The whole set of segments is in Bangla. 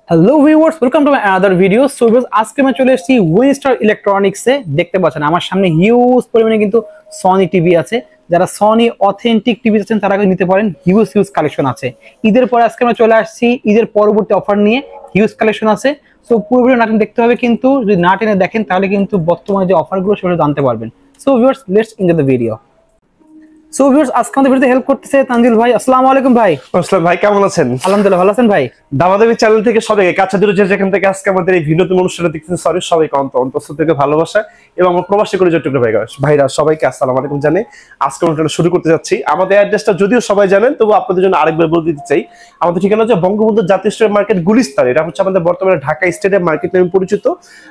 Hello viewers, welcome to my other video. So viewers, আজকে আমি চলে এসেছি উইনস্টার ইলেকট্রনিক্সে। দেখতে পাচ্ছেন আমার সামনে হিউজ পরিমাণে কিন্তু সনি টিভি আছে। যারা সনি অথেন্টিক টিভি আছেন তারা নিতে পারেন, হিউজ কালেকশন আছে। ঈদের পরে আজকে আমরা চলে আসছি ঈদের পরবর্তী অফার নিয়ে, হিউজ কালেকশন আছে। সো পুরো ভিডিও না টেনে দেখতে হবে, কিন্তু যদি না টেনে দেখেন তাহলে কিন্তু বর্তমানে যে অফারগুলো সেগুলো জানতে পারবেন। So viewers, let's enjoy the video. So viewers, আজকে আমাদের ভিডিওতে হেল্প করতেছে তানজিল ভাই। আসসালামু আলাইকুম ভাই। আসসালাম ভাই, কেমন আছেন? আলহামদুলিল্লাহ, ভালো আছেন ভাই? দামাদামি চ্যানেল থেকে সবাইকে কাছে দূরে যেখান থেকে আজকে আমাদের এই ভিন্নতম অনুষ্ঠানে দেখতেছেন সবাইকে অন্তঃস্থল থেকে ভালোবাসা এবং আমার প্রবাসী করে যতটুকু ভাইরা সবাইকে আসসালামু আলাইকুম জানে আজকে অনুষ্ঠানটা শুরু করতে যাচ্ছি। আমাদের অ্যাড্রেসটা যদিও সবাই জানেন, তবু আপনাদের জন্য আরেকবার বলে দিতে চাই। আমাদের ঠিকানা হচ্ছে বঙ্গবন্ধু জাতীয় স্টেডিয়াম মার্কেট, গুলিস্তান। এটা হচ্ছে আমাদের বর্তমানে ঢাকা স্টেডিয়াম মার্কেট নামে পরিচিত।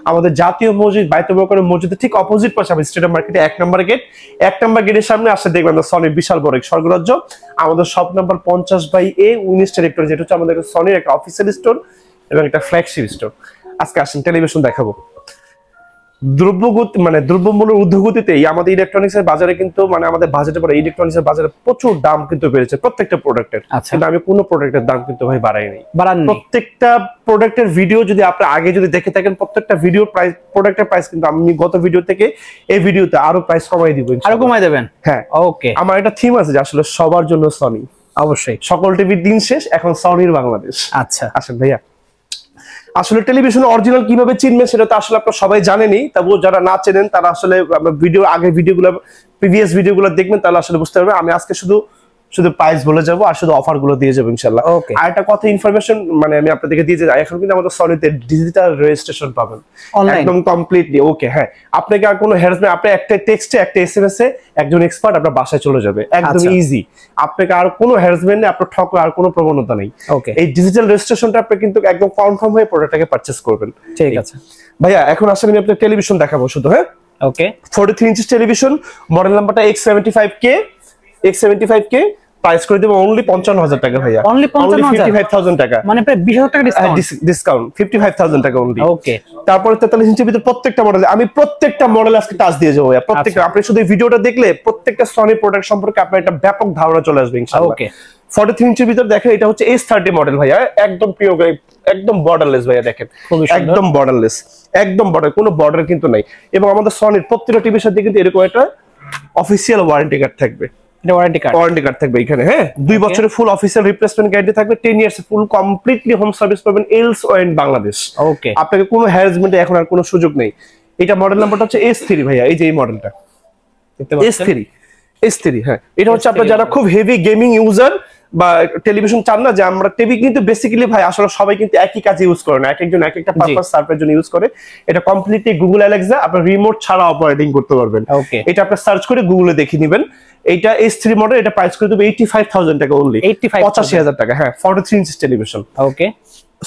আমাদের জাতীয় মসজিদ বাইতুল মোকাররম মসজিদের ঠিক অপোজিট পাশে আমাদের স্টেডিয়াম মার্কেটে 1 নম্বর গেট। 1 নম্বর গেটের সামনে আসলে দেখবেন সনির বিশাল বড় এক স্বর্গরাজ্য। আমাদের shop number 50/A Winstar electronics, যেটা হচ্ছে আমাদের সনির একটা অফিসিয়াল স্টোর এবং একটা ফ্ল্যাগশিপ স্টোর। আজকে আসেন টেলিভিশন দেখাবো। দ্রব্যমূল্যের ঊর্ধ্বগতিতেই আমাদের ইলেকট্রনিক্স এর বাজারে কিন্তু আমাদের বাজেটে পড়ে ইলেকট্রনিক্স এর বাজারে প্রচুর দাম কিন্তু বেড়েছে প্রত্যেকটা প্রোডাক্টের। কিন্তু আমি কোনো প্রোডাক্টের দাম কিন্তু ভাই বাড়াইনি। প্রত্যেকটা প্রোডাক্টের ভিডিও যদি আপনি আগে যদি দেখে থাকেন, প্রত্যেকটা ভিডিও প্রাইস, প্রোডাক্টের প্রাইস কিন্তু আমি গত ভিডিও থেকে এই ভিডিওতে আরো প্রাইস কমাই দিব। আরো কমাই দেবেন? হ্যাঁ, ওকে। আমার একটা থিম আছে যে আসলে সবার জন্য সনি, অবশ্যই সকল টিভির দিন শেষ, এখন সনির বাংলাদেশ। আচ্ছা আসেন ভাইয়া, আসলে টেলিভিশন অরিজিনাল কিভাবে চিনবেন সেটা তো আসলে আপনারা সবাই জানেনই। তবুও যারা না চেনেন তারা আসলে প্রিভিয়াস ভিডিওগুলো দেখবেন, তাহলে আসলে বুঝতে পারবে। আমি আজকে শুধু প্রাইস বলে যাবো আর শুধু অফার গুলো দিয়ে যাবো ইনশাআল্লাহ। আর একটা কথা ইনফরমেশন আমি আপনাদেরকে দিয়ে যাই, এখন কিন্তু আমাদের সনিতে ডিজিটাল রেজিস্ট্রেশন পাবেন একদম কমপ্লিটলি। ওকে, হ্যাঁ, আপনাকে আর কোনো হ্যারাসমেন্ট, আপনি একটা টেক্সটে একটা এসএমএস এ একজন এক্সপার্ট আপনার বাসায় চলে যাবে, একদম ইজি। আপনাকে আর কোনো হ্যারাসমেন্ট নেই, আপনার ঠকার আর কোনো প্রবণতা নেই। এই ডিজিটাল রেজিস্ট্রেশনটা আপনি কিন্তু একদম কনফার্ম হয়ে প্রোডাক্টটাকে পারচেজ করবেন। ঠিক আছে ভাইয়া, এখন আসলে আমি আপনাকে টেলিভিশন দেখাবো শুধু। হ্যাঁ, ওকে। 43 ইঞ্চি টেলিভিশন, মডেল নাম্বারটা X75K প্রাইস করে দেব অনলি 55,000 টাকা ভাইয়া। অনলি 55,000 টাকা, মানে প্রায় 20,000 টাকা ডিসকাউন্ট। 55,000 টাকা অনলি। ওকে। তারপরে 43 ইঞ্চির ভিতর প্রত্যেকটা মডেল, আমি প্রত্যেকটা মডেল আজকে টাচ দিয়ে যাবো ভাইয়া। প্রত্যেকটা আপনি শুধু এই ভিডিওটা দেখলে প্রত্যেকটা সনি প্রোডাক্ট সম্পর্কে আপনার একটা ব্যাপক ধারণা চলে আসবে ইনশাআল্লাহ। ওকে। 43 ইঞ্চির ভিতর দেখেন, এটা হচ্ছে S30 মডেল ভাইয়া, একদম পিওর, একদম বর্ডারলেস ভাইয়া। দেখেন একদম বর্ডারলেস, একদম বর্ডার, কোনো বর্ডার কিন্তু নাই। এবং আমাদের সনির প্রত্যেকটা টিভির সাথে কিন্তু এরকম একটা অফিসিয়াল ওয়ারেন্টি কার্ড থাকবে। ওয়ারেন্টি কার্ড থাকবে এখানে। হ্যাঁ, 2 বছরের ফুল অফিসিয়াল রিপ্লেসমেন্ট গ্যারান্টি থাকবে। 10 ইয়ার্স ফুল কমপ্লিটলি হোম সার্ভিস পাবেন এলসওয়ার ইন বাংলাদেশ। ওকে, আপনাকে কোনো হ্যারাসমেন্ট এখন আর কোনো সুযোগ নেই। এটা মডেল নাম্বারটা হচ্ছে S3 ভাইয়া। এই যে এই মডেলটা S3, হ্যাঁ, এটা হচ্ছে আপনারা যারা খুব হেভি গেমিং ইউজার বা টেলিভিশন চান না, যে আমরা টিভি কিন্তু বেসিক্যালি ভাই আসলে সবাই কিন্তু একই কাজে ইউজ করে না, একজন এক একটা পারপাস সার্ভের জন্য ইউজ করে। এটা কমপ্লিটলি গুগল অ্যালেক্সা, আপনি রিমোট ছাড়া অপারেটিং করতে পারবেন। এটা আপনি সার্চ করে গুগলে দেখে নেবেন। এইটা S3 মডেল, এটা প্রাইস করে দেবে 85,000 টাকা অনলি, 85,000 টাকা। হ্যাঁ, 43 ইঞ্চি টেলিভিশন। ওকে,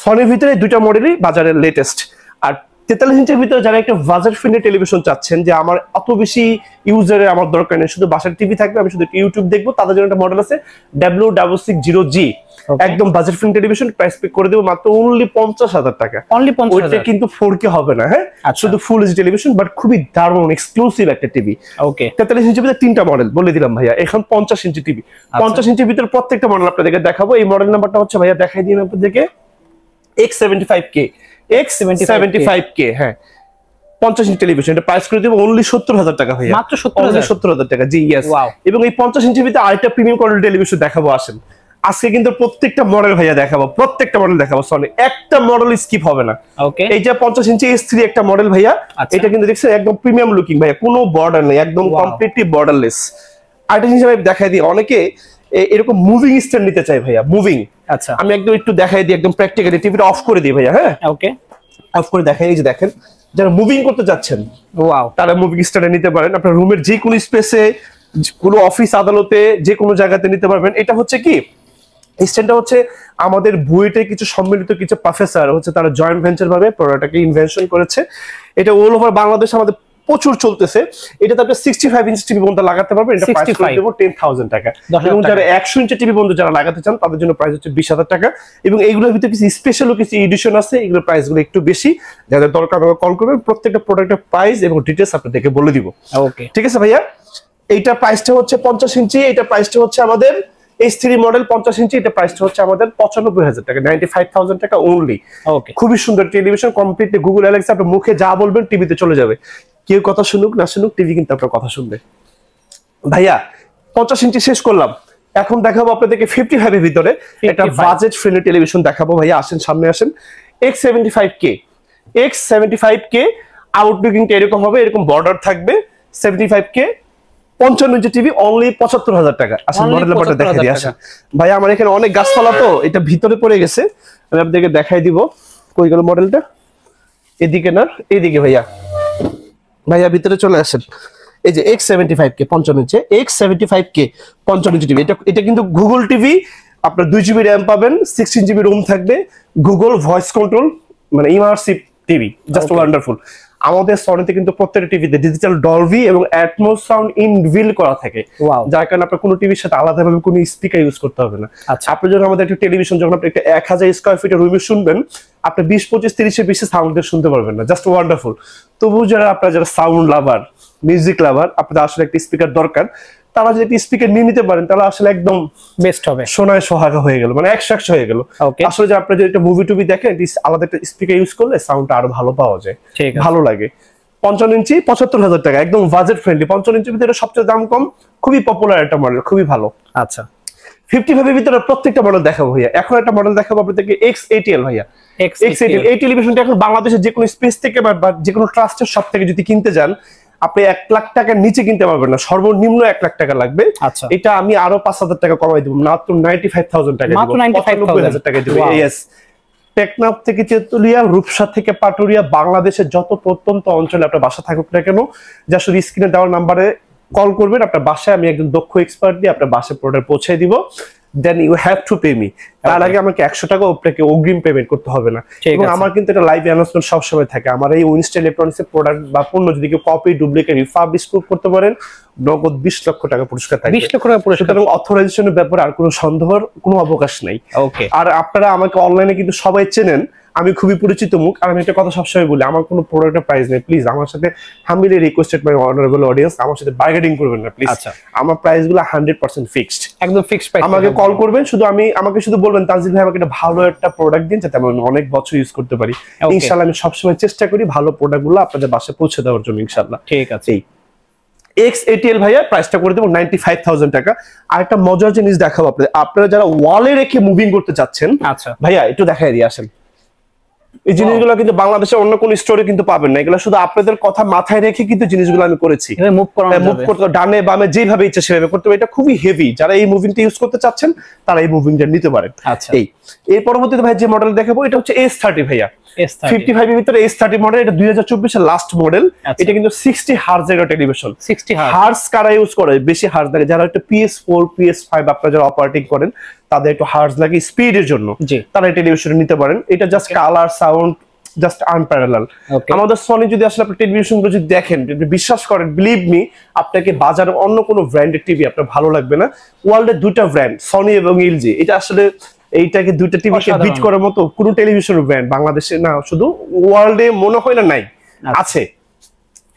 সনির ভিতরে দুইটা মডেলই বাজারের লেটেস্ট। আর 43 ইঞ্চির ভিতরে যারা একটা বাজেট ফ্রেন্ডলি টেলিভিশন চাচ্ছেন, যে আমার অত বেশি ইউজারের আমার দরকার নেই, শুধু বাসার টিভি থাকবে, আমি শুধু ইউটিউব দেখবো, তাদের জন্য একটা মডেল আছে W660G, একদম budget friendly television. Price pay করে দেবো মাত্র অনলি 50,000 টাকা। অনলি 50,000, ওইটা কিন্তু 4K হবে না। হ্যাঁ, শুধু ফুল এইচডি টেলিভিশন, বাট খুবই দারুণ এক্সক্লুসিভ একটা টিভি। ওকে, 43 ইঞ্চির ভিতরে 3টা মডেল বলে দিলাম ভাইয়া। এখন 50 ইঞ্চি টিভি, 50 ইঞ্চির ভিতরে প্রত্যেকটা মডেল আপনাদেরকে দেখাবো। এই মডেল নাম্বারটা হচ্ছে ভাইয়া দেখাই দিন আপনাদেরকে X75K। হ্যাঁ, 50 ইঞ্চি টেলিভিশন, এটা প্রাইস করে দেব অনলি 70,000 টাকা ভাইয়া, মাত্র 70,000 টাকা। জি, ইয়েস। এবং এই 50 ইঞ্চির ভিতরে আরেকটা প্রিমিয়াম কোয়ালিটি টেলিভিশন দেখাবো। আসেন আজকে কিন্তু প্রত্যেকটা মডেল ভাইয়া দেখাবো, প্রত্যেকটা মডেল দেখাবো, সরি একটা মডেল স্কিপ হবে না। ওকে, এই যে 50 ইঞ্চি S3 একটা মডেল ভাইয়া, এটা কিন্তু দেখছেন একদম প্রিমিয়াম লুকিং ভাইয়া, কোনো বর্ডার নেই, একদম কমপ্লিটলি বর্ডারলেস। আরেকটা জিনিস আমি দেখাই দিই, অনেকে এরকম মুভিং স্ট্যান্ড নিতে চাই ভাইয়া, মুভিং। আচ্ছা, আমি একদম একটু দেখাই দিই একদম প্র্যাকটিক্যালি। টিভিটা অফ করে দিই ভাইয়া। হ্যাঁ, ওকে, অফ করে দেখাই। এই যে দেখেন, যারা মুভিং করতে যাচ্ছেন, ওয়াও, তারা মুভিং স্ট্যান্ড নিতে পারেন। আপনার রুমের যে কোনো স্পেসে, কোনো অফিস আদালতে, যে কোনো জায়গাতে নিতে পারবেন। এটা হচ্ছে কি, স্ট্যান্ডটা হচ্ছে আমাদের বুয়েটে কিছু সম্মিলিত কিছু প্রফেসর হচ্ছে, তারা জয়েন্ট ভেঞ্চার ভাবে প্রোডাক্টটাকে ইনভেনশন করেছে। এটা অল ওভার বাংলাদেশ আমাদের প্রচুর চলতেছে। এটাতে আপনি 65 ইঞ্চি টিভি বন্ধ লাগাতে পারবেন। এটা প্রাইস করে দেব 10,000 টাকা। এবং যারা 100 ইঞ্চি টিভি বন্ধ যারা লাগাতে চান, তাদের জন্য প্রাইস হচ্ছে 20,000 টাকা। এবং এইগুলোর ভিতরে কিছু স্পেশাল কিছু এডিশন আছে, এগুলোর প্রাইসগুলো একটু বেশি। যাদের দরকার আমাকে কল করবেন, প্রত্যেকটা প্রোডাক্টের প্রাইস এবং ডিটেইলস আপনাদেরকে বলে দিব। ওকে, ঠিক আছে ভাইয়া। এইটা প্রাইসটা হচ্ছে 50 ইঞ্চি, এটা প্রাইসটা হচ্ছে আমাদের H3 মডেল 50 ইঞ্চি, এটা প্রাইসটা হচ্ছে আমাদের 95,000 টাকা, 95,000 টাকা অনলি। ওকে, খুবই সুন্দর টেলিভিশন, কমপ্লিটলি গুগল অ্যালেক্সা, আপনি মুখে যা বলবেন টিভিতে চলে যাবে। কেউ কথা শুনুক না শুনুক, টিভি কিন্তু আপনার কথা শুনবে। ভাইয়া 50 ইঞ্চি শেষ করলাম, এখন দেখাবো আপনাদেরকে 55 এর ভিতরে একটা বাজেট ফ্রেন্ডলি টেলিভিশন দেখাবো। ভাইয়া আসেন, সামনে আসেন। X75K, X75K আউটলুকিংটা এরকম হবে, এরকম বর্ডার থাকবে। 75K 55 ইঞ্চি টিভি অনলি 75,000 টাকা। আসলে মডেল নাম্বারটা দেখাই দিই। আসেন ভাই, আমার এখানে অনেক গাছপালা তো এটা ভিতরে পড়ে গেছে, আমি আপনাদেরকে দেখাই দিব। কই গেল মডেলটা? এদিকে না, এইদিকে ভাইয়া। ভাইয়া ভিতরে চলে আসেন। এই যে X75K 55 ইঞ্চি, X75K 55 ইঞ্চি টিভি। এটা কিন্তু গুগল টিভি, আপনার 2 জিবি র্যাম পাবেন, 16 জিবি রোম থাকবে, গুগল ভয়েস কন্ট্রোল, মানে ইমার্সিভ টিভি, জাস্ট ওয়ান্ডারফুল। আমাদের সনিতে কিন্তু প্রত্যেকটা টিভিতে ডিজিটাল ডলবি এবং অ্যাটমস সাউন্ড ইনবিল্ট করা থাকে, যার কারণে আপনার কোনো টিভির সাথে আলাদাভাবে কোনো স্পিকার ইউজ করতে হবে না। আপনি যখন আমাদের একটা টেলিভিশন, যখন আপনি একটা 1000 স্কয়ার ফিটের রুমে শুনবেন, আপনি 20, 25, 30 এর বেশি সাউন্ড দিয়ে শুনতে পারবেন না, জাস্ট ওয়ান্ডারফুল। তবু যারা সাউন্ড লাভার, মিউজিক লাভার, আপনাদের আসলে একটা স্পিকার দরকার, তারা যদি একটা স্পিকার নিয়ে নিতে পারেন তাহলে আসলে একদম বেস্ট হবে, সোনায় সোহাগা হয়ে গেল, মানে 100 হয়ে গেল। আসলে যে আপনারা যদি একটা মুভি টুভি দেখেন, আলাদা একটা স্পিকার ইউজ করলে সাউন্ডটা আরো ভালো পাওয়া যায়, ভালো লাগে। 55 ইঞ্চি 75,000 টাকা, একদম বাজেট ফ্রেন্ডলি। 55 ইঞ্চির ভিতরে সবচেয়ে দাম কম, খুবই পপুলার একটা মডেল, খুবই ভালো। আচ্ছা, 55 এর ভিতরে প্রত্যেকটা মডেল দেখাবো ভাইয়া। এখন একটা মডেল দেখাবো আপনাদেরকে, X80L ভাইয়া। X80L এই টেলিভিশনটা এখন বাংলাদেশের যে কোনো স্পেস থেকে বা যে কোনো ট্রাস্টের শপ থেকে যদি কিনতে যান, আপনি 1 লাখ টাকার নিচে কিনতে পারবেন না, সর্বনিম্ন 1 লাখ টাকা লাগবে। এটা আমি আরো 5,000 টাকা কমাই দেবো, মাত্র 95,000 টাকা দিব, 95,000 টাকা দিব। ইয়েস, টেকনাফ থেকে তেতুলিয়া, রূপসা থেকে পাটুরিয়া, বাংলাদেশের যত প্রত্যন্ত অঞ্চলে আপনার বাসা থাকুক না কেন, যা শুধু স্ক্রিনে দেওয়ার নাম্বারে কল করবেন, আপনার বাসায় আমি একজন দক্ষ এক্সপার্ট দিয়ে আপনার বাসায় প্রোডাক্ট পৌঁছে দিব। Then you have to pay me. তার আগে আমাকে 100 টাকা আপনাকে অগ্রিম পেমেন্ট করতে হবে না। এবং আমার কিন্তু এটা লাইভ অ্যানাউন্সমেন্ট সবসময় থাকে। আমার এই উইনস্টার ইলেকট্রনিক্স এর প্রোডাক্ট বা পণ্য যদি কেউ কপি, ডুপ্লিকেট, রিফার্বিশ করতে পারেন, নগদ 20 লক্ষ টাকা পুরস্কার থাকে। 20 লক্ষ টাকা পুরস্কার, এবং অথরাইজেশনের ব্যাপারে আর কোনো সন্দেহের কোনো অবকাশ নাই। ওকে, আর আপনারা আমাকে অনলাইনে কিন্তু সবাই চেনেন, আমি খুবই পরিচিত মুখ। আর আমি একটা কথা সবসময় বলি, আমার কোনো প্রোডাক্টের প্রাইস নেই, প্লিজ আমার সাথে হাম্বলি রিকোয়েস্টেড মাই অনারেবল অডিয়েন্স, আমার সাথে বার্গেনিং করবেন না প্লিজ। আমার প্রাইসগুলো 100% ফিক্সড, একদম ফিক্সড প্রাইস। আমাকে কল করবেন, আমাকে শুধু বলবেন তানজিল ভাই আমাকে একটা ভালো একটা প্রোডাক্ট দিন, যাতে আমি অনেক বছর ইউজ করতে পারি। ইনশাআল্লাহ আমি সবসময় চেষ্টা করি ভালো প্রোডাক্টগুলো আপনাদের বাসায় পৌঁছে দেওয়ার জন্য, ইনশাআল্লাহ। ঠিক আছে। X80L ভাইয়া প্রাইসটা করে দেবো 95,000 টাকা। আর একটা মজার জিনিস দেখাবো আপনারা যারা ওয়ালে রেখে মুভিং করতে চাচ্ছেন, আচ্ছা ভাইয়া একটু দেখাই দিয়ে আসেন। এই জিনিসগুলো কিন্তু বাংলাদেশের অন্য কোন স্টোরে কিন্তু পাবেন না, এগুলো শুধু আপনাদের কথা মাথায় রেখে কিন্তু জিনিসগুলো আমি করেছি। মুভ করতে ডানে বামে যেভাবে ইচ্ছা সেভাবে করতে হবে। এটা খুবই হেভি, যারা এই মুভিংটা ইউজ করতে চাচ্ছেন তারা এই মুভিংটা নিতে পারেন। আচ্ছা, এর পরবর্তীতে ভাই যে মডেল দেখাবো এটা হচ্ছে S30 ভাইয়া। 55 এর ভিতরে S30 মডেল, এটা 2024 এর লাস্ট মডেল। এটা কিন্তু 60 হার্জ এর টেলিভিশন। 60 হার্জ কারা ইউজ করে? বেশি হার্জ লাগে যারা একটু PS4 PS5 আপনারা যারা অপারেটিং করেন, তাদের একটু হার্জ লাগে স্পিডের জন্য, তারা এই টেলিভিশন নিতে পারেন। এটা just colour, sound just unparalleled. আমাদের সনি যদি আসলে আপনি টেলিভিশন গুলো যদি দেখেন, বিশ্বাস করেন, বিলিভ মি, আপনাকে বাজারে অন্য কোনো ব্র্যান্ডের টিভি আপনার ভালো লাগবে না। ওয়ার্ল্ডের দুইটা ব্র্যান্ড, সনি এবং এলজি, এটা আসলে এইটাকে দুইটা টিভিকে বিট করার মতো কোনো টেলিভিশন ব্র্যান্ড বাংলাদেশে না, শুধু ওয়ার্ল্ডে মনে হয় না নাই, আছে।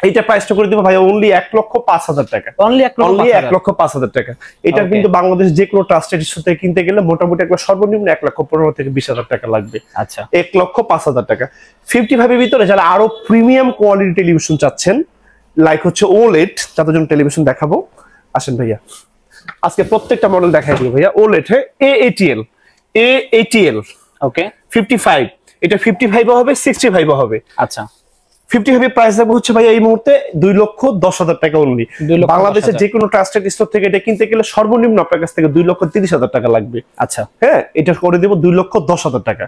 এইটা প্রাইসটা করে দিব ভাই অনলি 1,05,000 টাকা, অনলি 1,05,000 টাকা। এটা কিন্তু বাংলাদেশ যে কোনো ট্রাস্টেড ইস্যু থেকে কিনতে গেলে মোটামুটি একবার সর্বনিম্ন 1,15,000 থেকে 20,000 টাকা লাগবে। আচ্ছা, 1,05,000 টাকা। 55 এর ভিতরে যারা আরো প্রিমিয়াম কোয়ালিটি টেলিভিশন চাচ্ছেন, লাইক হচ্ছে OLED, তাদের জন্য টেলিভিশন দেখাবো। আসেন ভাইয়া, আজকে প্রত্যেকটা মডেল দেখাই দিব ভাইয়া। OLED, হ্যাঁ, A80L, ওকে, 55। এটা 55 হবে, 65 হবে। আচ্ছা, 55 প্রাইস দেবো হচ্ছে ভাই এই মুহূর্তে 2,10,000 টাকা অনলি। বাংলাদেশের যে কোনো ট্রাস্টেড স্টোর থেকে এটা কিনতে গেলে সর্বনিম্ন আপনার কাছ থেকে 2,30,000 টাকা লাগবে। আচ্ছা, হ্যাঁ, এটা করে দেবো 2,10,000 টাকা।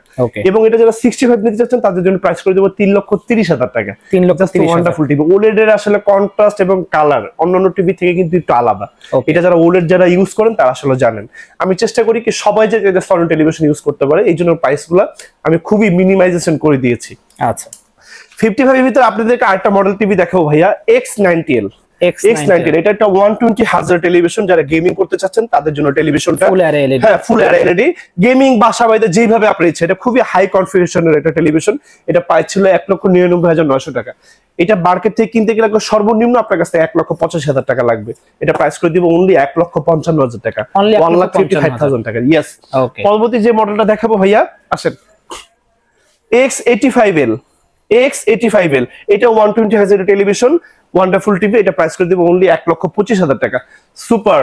এবং এটা যারা 65 নিতে চাচ্ছেন তাদের জন্য প্রাইস করে দেবো 3,30,000 টাকা। 3,30,000 ওয়ান্ডারফুল টিভি। OLED এর আসলে কন্ট্রাস্ট এবং কালার অন্যান্য টিভি থেকে কিন্তু একটু আলাদা। এটা যারা OLED যারা ইউজ করেন তারা আসলে জানেন। আমি চেষ্টা করি কি সবাই যে সনি টেলিভিশন ইউজ করতে পারে, এই জন্য প্রাইসগুলো আমি খুবই মিনিমাইজেশন করে দিয়েছি। আচ্ছা, 55 এর ভিতরে আপনাদেরকে আরেকটা মডেল টিভি দেখাবো ভাইয়া, X90L। এটা একটা 120 হার্জ টেলিভিশন, যারা গেমিং করতে চাচ্ছেন তাদের জন্য টেলিভিশনটা ফুল অ্যারে এলইডি। হ্যাঁ, ফুল অ্যারে এলইডি গেমিং বাসা বাড়িতে যেভাবে আপনি ইচ্ছে। এটা খুবই হাই কনফিগারেশনের একটা টেলিভিশন। এটা প্রাইস ছিল 1,99,900 টাকা। এটা মার্কেট থেকে কিনতে গেলে সর্বনিম্ন আপনার কাছে 1,85,000 টাকা লাগবে। এটা প্রাইস করে দিব অনলি 1,55,000 টাকা, 1,55,000 টাকা। ইয়েস। পরবর্তী যে মডেলটা দেখাবো ভাইয়া, আসেন, X85L। X85L এটা 120 হার্জ টেলিভিশন, ওয়ান্ডারফুল টিভি। এটা প্রাইস করে দিব অনলি 1,25,000 টাকা। সুপার,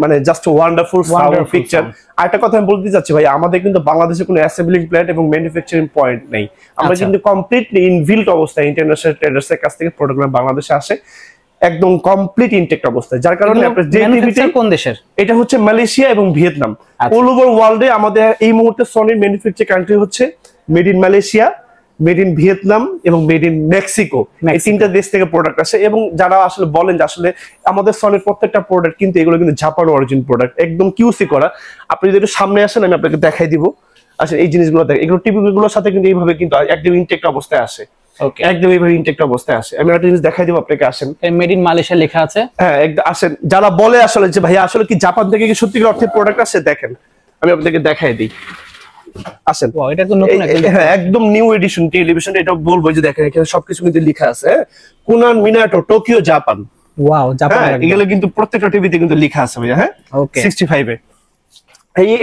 মানে জাস্ট ওয়ান্ডারফুল সাউন্ড, পিকচার। আরেকটা কথা আমি বলতে চাচ্ছি ভাই, আমাদের কিন্তু বাংলাদেশে কোনো অ্যাসেম্বলিং প্ল্যান্ট এবং ম্যানুফ্যাকচারিং পয়েন্ট নেই। আমরা কিন্তু কমপ্লিটলি ইনবিল্ট অবস্থায় ইন্টারন্যাশনাল ট্রেডার্স এর কাছ থেকে প্রোডাক্ট বাংলাদেশে আসে, একদম কমপ্লিট ইনটেক্ট অবস্থায়। যার কারণে আপনার যে টিভিটা কোন দেশের, এটা হচ্ছে মালয়েশিয়া এবং ভিয়েতনাম। অল ওভার ওয়ার্ল্ডে আমাদের এই মুহূর্তে সনির ম্যানুফ্যাকচার কান্ট্রি হচ্ছে made in Malaysia, made in Vietnam এবং মেড ইন মেক্সিকো। এই তিনটা দেশ থেকে প্রোডাক্ট আসে। এবং যারা আসলে বলেন যে আসলে আমাদের সনির প্রত্যেকটা প্রোডাক্ট কিন্তু এগুলো কিন্তু জাপান অরিজিন প্রোডাক্ট, একদম কিউসি করা। আপনি যদি একটু সামনে আসেন আমি আপনাকে দেখাই দিব। আসলে এই জিনিসগুলো দেখেন, এগুলো টিভি গুলোর সাথে কিন্তু এইভাবে কিন্তু একদম ইনটেক্ট অবস্থায় আসে। ওকে, একদম এইভাবে ইনটেক্ট অবস্থায় আসে। আমি একটা জিনিস দেখাই দিব আপনাকে, আসেন। মেড ইন মালয়েশিয়া লেখা আছে। হ্যাঁ, একদম আসেন। যারা বলে আসলে যে ভাই আসলে কি জাপান থেকে কি সত্যিকার অর্থে প্রোডাক্ট আসে, দেখেন আমি আপনাকে দেখাই দিই। আসেন, এটা তো নতুন, হ্যাঁ একদম নিউ এডিশন টেলিভিশন। এটা বলবো যে দেখেন এখানে সবকিছু কিন্তু লেখা আছে, Conan Minato, Tokyo, Japan. Wow, Japan. এগুলো কিন্তু প্রত্যেকটা টিভিতে কিন্তু লেখা আছে ভাইয়া। হ্যাঁ, 65 এ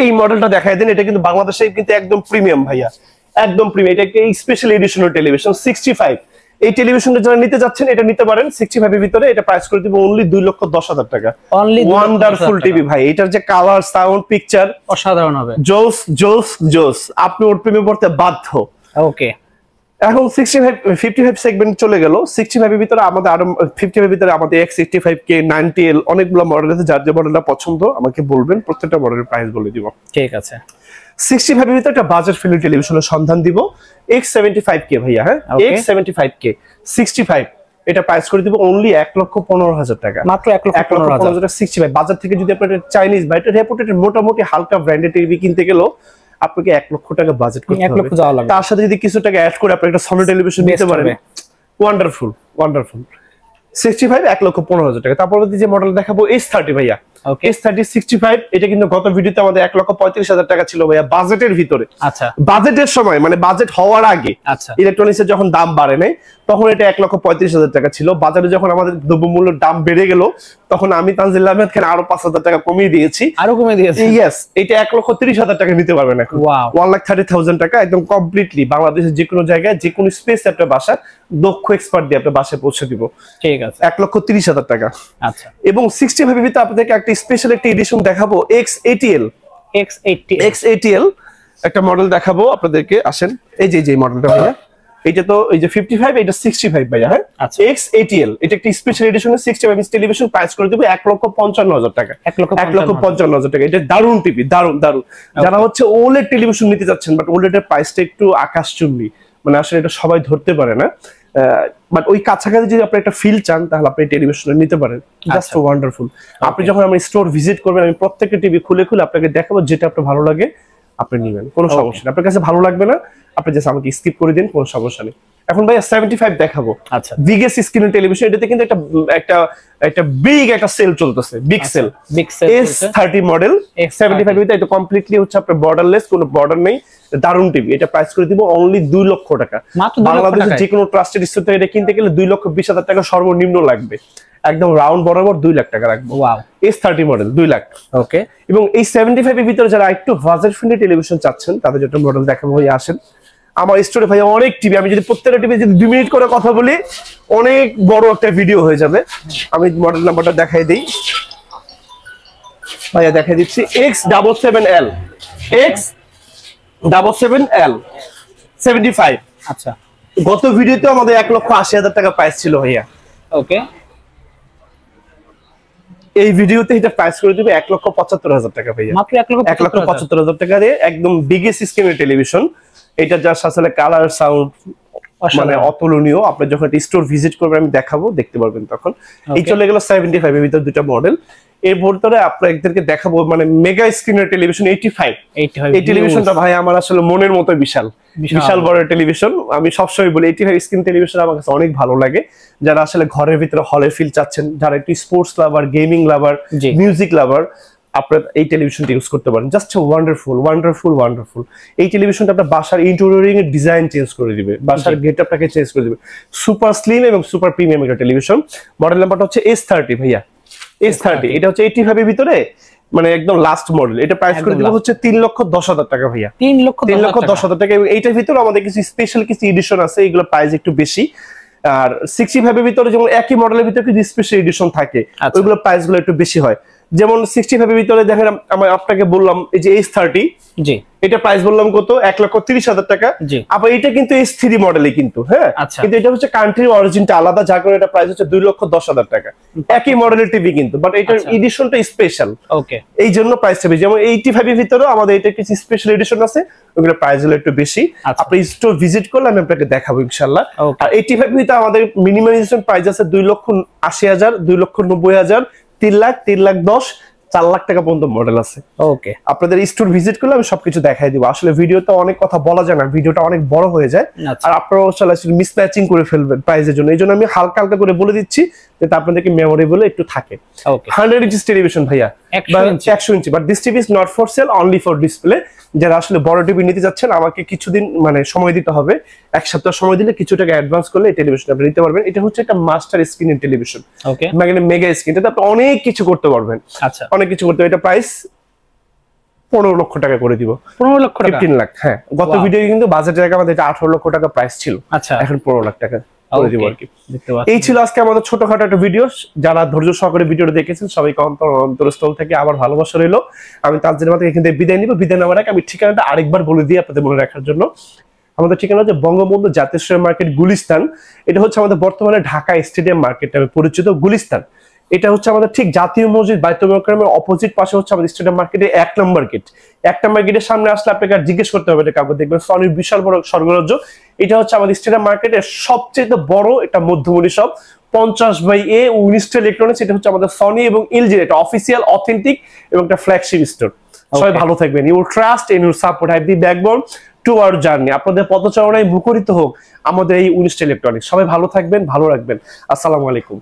এই মডেলটা দেখাই দেন। এটা কিন্তু বাংলাদেশে কিন্তু একদম প্রিমিয়াম ভাইয়া, একদম প্রিমিয়াম। এটা একটা স্পেশাল এডিশনের টেলিভিশন 65। এই টেলিভিশনটা যারা নিতে যাচ্ছেন এটা নিতে পারেন 65 এর ভিতরে। এটা প্রাইস করে দিব অনলি 2,10,000 টাকা। ওয়ান্ডারফুল টিভি ভাই, এটার যে কালার, সাউন্ড, পিকচার অসাধারণ হবে। জোস জোস জোস, আপনি ওর প্রেমে পড়তে বাধ্য। ওকে, এখন 55 সেগমেন্ট চলে গেল। 65 এর ভিতরে আমাদের আরো 55 এর ভিতরে আমাদের X85K, 90L অনেকগুলো মডেল আছে। যার যে মডেলটা পছন্দ আমাকে বলবেন, প্রত্যেকটা মডেলের প্রাইস বলে দিব। ঠিক আছে। 65 এর ভিতরে একটা বাজেট ফ্রেন্ডলি টেলিভিশনের সন্ধান দিব, X75K ভাইয়া। হ্যাঁ, X75K 65, এটা প্রাইস করে দিব অনলি 1,15,000 টাকা, মাত্র 1,15,000 টাকা। 65 বাজার থেকে যদি আপনার চাইনিজ বা এটা রেপুটেড মোটামুটি হালকা ব্র্যান্ডেড টিভি কিনতে গেলেও আপনাকে 1 লক্ষ টাকা বাজেট করতে হবে। 1 লক্ষ যাওয়া লাগবে। তার সাথে যদি কিছু টাকা অ্যাড করে আপনি একটা সনি টেলিভিশন নিতে পারেন, ওয়ান্ডারফুল ওয়ান্ডারফুল। 65 1,15,000 টাকা। তারপর যে মডেল দেখাবো S30 ভাইয়া। S30 65, এটা কিন্তু গত ভিডিওতে আমাদের 1,35,000 টাকা ছিল ভাইয়া বাজেটের ভিতরে। আচ্ছা, বাজেটের সময় মানে বাজেট হওয়ার আগে, আচ্ছা, ইলেকট্রনিক্স এর যখন দাম বাড়ে নাই তখন এটা 1,35,000 টাকা ছিল। বাজারে যখন আমাদের দ্রব্যমূল্যের দাম বেড়ে গেল তখন আমি তানজিল আহমেদ খান আরো 5,000 টাকা কমিয়ে দিয়েছি। আরো কমিয়ে দিয়েছি। ইয়েস, এটা 1,30,000 টাকা নিতে পারবেন এখন। 1,30,000 টাকা একদম কমপ্লিটলি বাংলাদেশের যে কোনো জায়গায় যে কোনো স্পেস আপনার বাসা দক্ষ এক্সপার্ট দিয়ে আপনার বাসায় পৌঁছে দিব। ঠিক আছে, 1,30,000 টাকা। আচ্ছা, এবং 65 এর ভিতরে আপনাদেরকে একটা স্পেশাল একটা এডিশন দেখাবো, X80L। X80L একটা মডেল দেখাবো আপনাদেরকে। আসেন, এই যে মডেলটা ভাইয়া, এটা তো এই যে 55, এটা 65 ভাইয়া। হ্যাঁ, X80L এটা একটা স্পেশাল এডিশনের 65 ইঞ্চ টেলিভিশন, প্রাইস করে দেব 1,55,000 টাকা। 1,55,000 টাকা। এটা দারুণ টিভি, দারুণ দারুণ। যারা হচ্ছে ওলেড টেলিভিশন নিতে যাচ্ছেন, বাট ওলেড এর প্রাইসটা একটু আকাশচুম্বী, মানে আসলে এটা সবাই ধরতে পারে না, বাট ওই কাছাকাছি যদি আপনি একটা ফিল চান তাহলে আপনি টেলিভিশন নিতে পারেন। Just wonderful. আপনি যখন আমার স্টোর ভিজিট করবেন আমি প্রত্যেকটা টিভি খুলে খুলে আপনাকে দেখাবো, যেটা আপনার ভালো লাগে আপনি নেবেন, কোনো সমস্যা নেই। আপনার কাছে ভালো লাগবে না আপনি জাস্ট আমাকে স্কিপ করে দিন, কোনো সমস্যা নেই। এখন ভাই 75 দেখাবো। আচ্ছা, বিগেস্ট স্ক্রিন টেলিভিশন। এটাতে কিন্তু একটা বিগ একটা সেল চলতেছে, বিগ সেল S30 মডেল 75 এর। এটা কমপ্লিটলি হচ্ছে আপনার বর্ডারলেস, কোনো বর্ডার নেই, দারুণ টিভি। এটা প্রাইস করে দিব অনলি 2 লক্ষ টাকা। বাংলাদেশের যে কোনো ট্রাস্টেড স্টোর থেকে এটা কিনতে গেলে 2,20,000 টাকা সর্বনিম্ন লাগবে। একদম রাউন্ড বরাবর 2 লাখ টাকা রাখবো। Wow, S30 model 2 lakh. ওকে, এবং এই 75 এর ভিতরে যারা একটু বাজেট ফ্রেন্ডলি টেলিভিশন চাচ্ছেন তাদের জন্য মডেল দেখাবো। ভাই আসেন আমার স্টোরে ভাই, অনেক টিভি। আমি যদি প্রত্যেকটা টিভি যদি 2 মিনিট করে কথা বলি অনেক বড় একটা ভিডিও হয়ে যাবে। আমি মডেল নাম্বারটা দেখাই দিই ভাইয়া, দেখাই দিচ্ছি। X77L 75। আচ্ছা, গত ভিডিওতে আমাদের 1,80,000 টাকা প্রাইস ছিল ভাইয়া। ওকে, এই ভিডিওতে এটা প্রাইস করে দিবে 1,75,000 টাকা ভাইয়া। মাত্র 1,75,000 টাকা দিয়ে একদম বিগেস্ট স্ক্রিনের টেলিভিশন। এটা জাস্ট আসলে কালার, সাউন্ড মানে অতুলনীয়। আপনি যখন স্টোর ভিজিট করবেন আমি দেখাবো, দেখতে পারবেন তখন। এই চলে গেল 75 এর ভিতর দুটো মডেল। এর ভিতরে আপনাদেরকে দেখাবো মানে মেগা স্ক্রিনের টেলিভিশন 85। এই টেলিভিশনটা ভাই আমার আসলে মনের মতো বিশাল বিশাল বড় টেলিভিশন। আমি সবসময় বলি 85 স্ক্রিন টেলিভিশন আমার কাছে অনেক ভালো লাগে। যারা আসলে ঘরের ভিতরে হলে ফিল চাচ্ছেন, যারা একটু স্পোর্টস লাভার, গেমিং লাভার, মিউজিক লাভার, আপনারা এই টেলিভিশনটা ইউজ করতে পারেন। Just wonderful wonderful wonderful. এই টেলিভিশনটা আপনার বাসার ইন্টেরিয়রিং এর ডিজাইন চেঞ্জ করে দিবে, বাসার গেটআপটাকে চেঞ্জ করে দিবে। সুপার স্লিম এবং সুপার প্রিমিয়াম একটা টেলিভিশন। মডেল নাম্বারটা হচ্ছে S30 ভাইয়া, S30। এটা হচ্ছে 85 এর ভিতরে মানে একদম লাস্ট মডেল। এটা প্রাইস করে দিব হচ্ছে 3,10,000 টাকা ভাইয়া, 3,10,000 টাকা। এবং এইটার ভিতরে আমাদের কিছু স্পেশাল কিছু এডিশন আছে, এগুলো প্রাইস একটু বেশি। আর 65 এর ভিতরে যেমন একই মডেলের ভিতরে কিছু স্পেশাল এডিশন থাকে, ওইগুলো প্রাইস গুলো একটু বেশি হয়। যেমন 65 এর ভিতরে দেখেন আমি আপনাকে বললাম এই যে S30, জি এটা প্রাইস বললাম কত, 1,30,000 টাকা। আবার এটা কিন্তু S3 মডেলে কিন্তু, হ্যাঁ কিন্তু এটা হচ্ছে কান্ট্রি অরিজিনটা আলাদা, যার কারণে এটা প্রাইস হচ্ছে 2,10,000 টাকা। একই মডেলের টিভি কিন্তু, বাট এটার এডিশনটা স্পেশাল, ওকে, এই জন্য প্রাইসটা বেশি। যেমন 85 এর ভিতরে আমাদের এটা কিছু স্পেশাল এডিশন আছে, ওগুলো প্রাইস গুলো একটু বেশি। আপনি স্টোর ভিজিট করলে আমি আপনাকে দেখাবো ইনশাআল্লাহ। আর 85 এর ভিতরে আমাদের মিনিমাইজেশন প্রাইস আছে 2,80,000, 2,90,000, 3 লাখ, 3,10,000, 4 লাখ টাকা পর্যন্ত মডেল আছে। ওকে, আপনাদের স্টোর ভিজিট করলে আমি সবকিছু দেখাই দিব। আসলে ভিডিওতে অনেক কথা বলা যায় না, ভিডিওটা অনেক বড় হয়ে যায়, আর আপনারাও আসলে মিসম্যাচিং করে ফেলবেন প্রাইসের জন্য। এই জন্য আমি হালকা হালকা করে বলে দিচ্ছি যাতে আপনাদেরকে মেমোরেবল একটু থাকে। 100 ইঞ্চি টেলিভিশন ভাইয়া, 100 inch, but this TV is not for sale, only for display. যারা আসলে বড় টিভি নিতে যাচ্ছেন, আমাকে কিছুদিন মানে সময় দিতে হবে, 1 সপ্তাহ সময় দিলে কিছু টাকা অ্যাডভান্স করলে এই টেলিভিশন আপনি নিতে পারবেন। এটা হচ্ছে একটা মাস্টার স্ক্রিনের টেলিভিশন, ওকে, মানে মেগা স্ক্রিন, এটাতে আপনি অনেক কিছু করতে পারবেন। আচ্ছা, অনেক কিছু করতে। এটা প্রাইস 15 লক্ষ টাকা করে দিব। 15 লক্ষ টাকা, 15 লাখ। হ্যাঁ, গত ভিডিও কিন্তু বাজেট জায়গা আমাদের এটা 18 লক্ষ টাকা প্রাইস ছিল। আচ্ছা, এখন 15 লাখ টাকা করে দিব আর কি। এই ছিল আজকে আমাদের ছোটখাটো একটা ভিডিও। যারা ধৈর্য সহকারে ভিডিওটা দেখেছেন সবাইকে অন্তরস্থল থেকে আবার ভালোবাসা রইলো। আমি তাজদের মাঝে এখান থেকে বিদায় নিব। বিদায় নেওয়ার আগে আমি ঠিকানাটা আরেকবার বলে দিই আপনাদের মনে রাখার জন্য। আমাদের ঠিকানা হচ্ছে বঙ্গবন্ধু জাতীয় মার্কেট, গুলিস্তান। এটা হচ্ছে আমাদের বর্তমানে ঢাকা স্টেডিয়াম মার্কেট নামে পরিচিত গুলিস্তান। এটা হচ্ছে আমাদের ঠিক জাতীয় মসজিদ বাইতুল মোকাররমের অপোজিট পাশে হচ্ছে আমাদের স্টেডিয়াম মার্কেটের 1 নম্বর গেট। 1 নম্বর গেটের সামনে আসলে আপনাকে আর জিজ্ঞেস করতে হবে, এটা কাউকে দেখবেন সনির বিশাল বড় স্বর্গরাজ্য। এটা হচ্ছে আমাদের স্টেডিয়াম মার্কেটের সবচেয়ে বড় একটা মধ্যমণি শপ, 50/A উইনস্টার ইলেকট্রনিক্স। এটা হচ্ছে আমাদের সনি এবং এলজি এটা অফিসিয়াল, অথেন্টিক এবং একটা ফ্ল্যাগশিপ স্টোর। সবাই ভালো থাকবেন। Your trust and your support have the backbone to our journey. আপনাদের পদচারণায় মুখরিত হোক আমাদের এই উইনস্টার ইলেকট্রনিক্স। সবাই ভালো থাকবেন, ভালো রাখবেন। আসসালামু আলাইকুম।